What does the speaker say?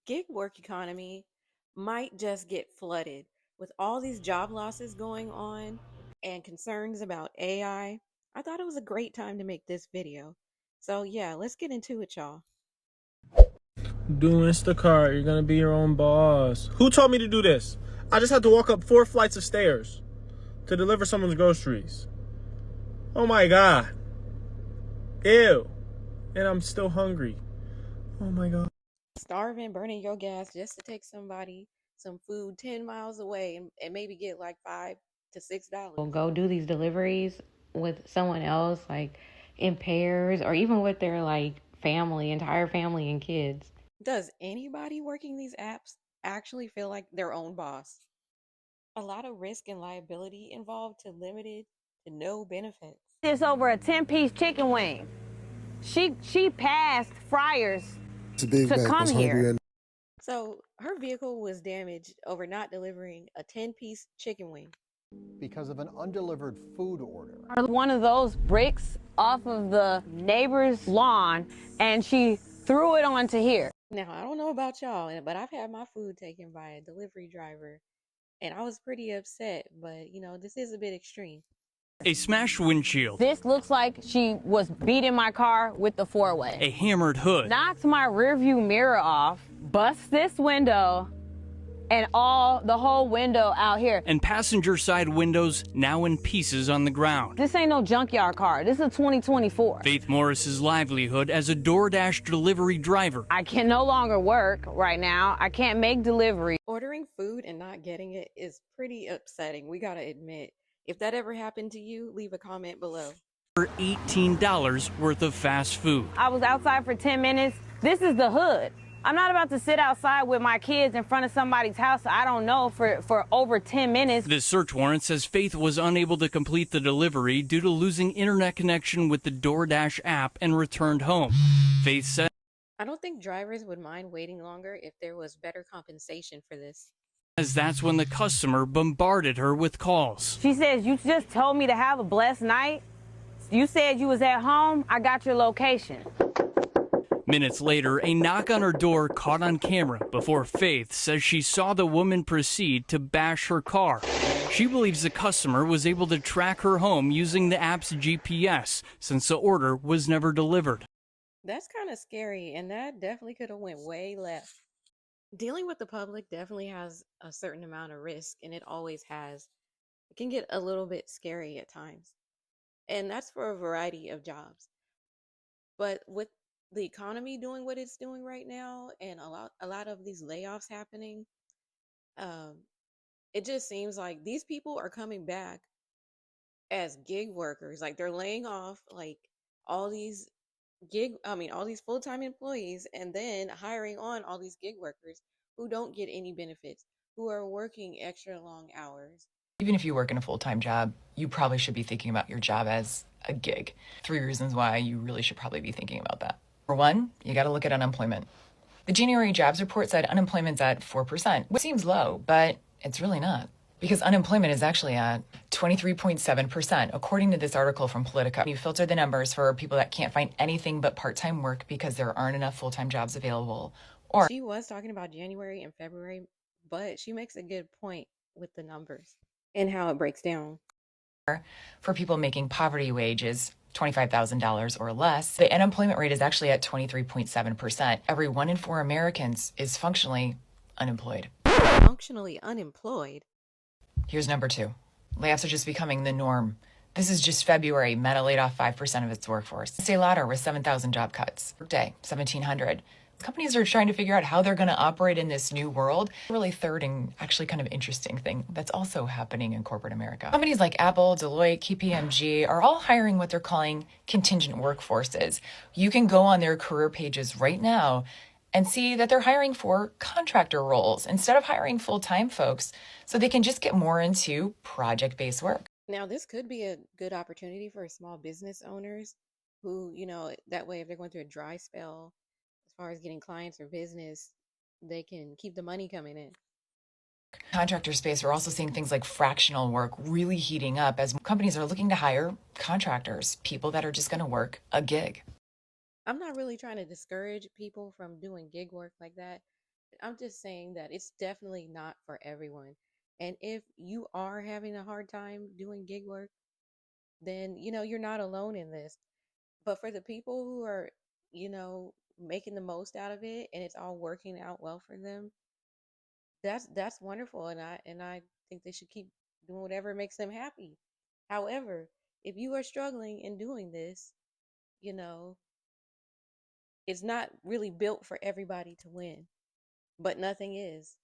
Gig work economy might just get flooded with all these job losses going on and concerns about AI. I thought it was a great time to make this video. So yeah, let's get into it, y'all. Do Instacart. You're gonna be your own boss. Who told me to do this? I just had to walk up 4 flights of stairs to deliver someone's groceries. Oh my god. Ew. And I'm still hungry. Oh my god. Starving, burning your gas just to take somebody some food 10 miles away and maybe get like $5 to $6. Go do these deliveries with someone else, like in pairs, or even with their like family, entire family and kids. Does anybody working these apps actually feel like their own boss? A lot of risk and liability involved to limited to no benefits. It's over a 10-piece chicken wing. She passed Fryers to come here. So her vehicle was damaged over not delivering a 10-piece chicken wing. Because of an undelivered food order. One of those bricks off of the neighbor's lawn, and she threw it onto here. Now, I don't know about y'all, but I've had my food taken by a delivery driver, and I was pretty upset, but this is a bit extreme. A smashed windshield. This looks like she was beating my car with the four-way. A hammered hood. Knocked my rearview mirror off, bust this window, and the whole window out here. And passenger side windows now in pieces on the ground. This ain't no junkyard car. This is a 2024. Faith Morris's livelihood as a DoorDash delivery driver. I can no longer work right now. I can't make delivery. Ordering food and not getting it is pretty upsetting, we gotta admit. If that ever happened to you, leave a comment below. For $18 worth of fast food. I was outside for 10 minutes. This is the hood. I'm not about to sit outside with my kids in front of somebody's house I don't know for over 10 minutes. This search warrant says Faith was unable to complete the delivery due to losing internet connection with the DoorDash app and returned home. Faith said, I don't think drivers would mind waiting longer if there was better compensation for this. as that's when the customer bombarded her with calls. She says, you just told me to have a blessed night. You said you was at home. I got your location. Minutes later, a knock on her door caught on camera before Faith says she saw the woman proceed to bash her car. She believes the customer was able to track her home using the app's GPS since the order was never delivered. That's kind of scary, and that definitely could have went way left. Dealing with the public definitely has a certain amount of risk, and it always has. It can get a little bit scary at times, and that's for a variety of jobs. But with the economy doing what it's doing right now, and a lot of these layoffs happening, it just seems like these people are coming back as gig workers. Like they're laying off like all these all these full-time employees and then hiring on all these gig workers who don't get any benefits, who are working extra long hours. Even if you work in a full-time job, you probably should be thinking about your job as a gig. 3 reasons why you really should probably be thinking about that. For one, you got to look at unemployment. The January jobs report said unemployment's at 4%, which seems low, but it's really not. Because unemployment is actually at 23.7%, according to this article from Politico. You filter the numbers for people that can't find anything but part-time work because there aren't enough full-time jobs available. Or She was talking about January and February, but she makes a good point with the numbers and how it breaks down. for people making poverty wages, $25,000 or less, the unemployment rate is actually at 23.7%. Every 1 in 4 Americans is functionally unemployed. Functionally unemployed. Here's number 2. Layoffs are just becoming the norm. This is just February. Meta laid off 5% of its workforce. Estee Lauder with 7,000 job cuts. Workday, 1,700. Companies are trying to figure out how they're going to operate in this new world. Really third and actually kind of interesting thing that's also happening in corporate America. Companies like Apple, Deloitte, KPMG are all hiring what they're calling contingent workforces. You can go on their career pages right now and see that they're hiring for contractor roles instead of hiring full-time folks so they can just get more into project-based work. Now, this could be a good opportunity for small business owners who, that way if they're going through a dry spell, as far as getting clients or business, they can keep the money coming in. Contractor space, we're also seeing things like fractional work really heating up as companies are looking to hire contractors, people that are just going to work a gig. I'm not really trying to discourage people from doing gig work like that. I'm just saying that it's definitely not for everyone. And if you are having a hard time doing gig work, then you're not alone in this. But for the people who are, making the most out of it and it's all working out well for them, that's wonderful, and I think they should keep doing whatever makes them happy. However, if you are struggling in doing this, you know, it's not really built for everybody to win, but nothing is.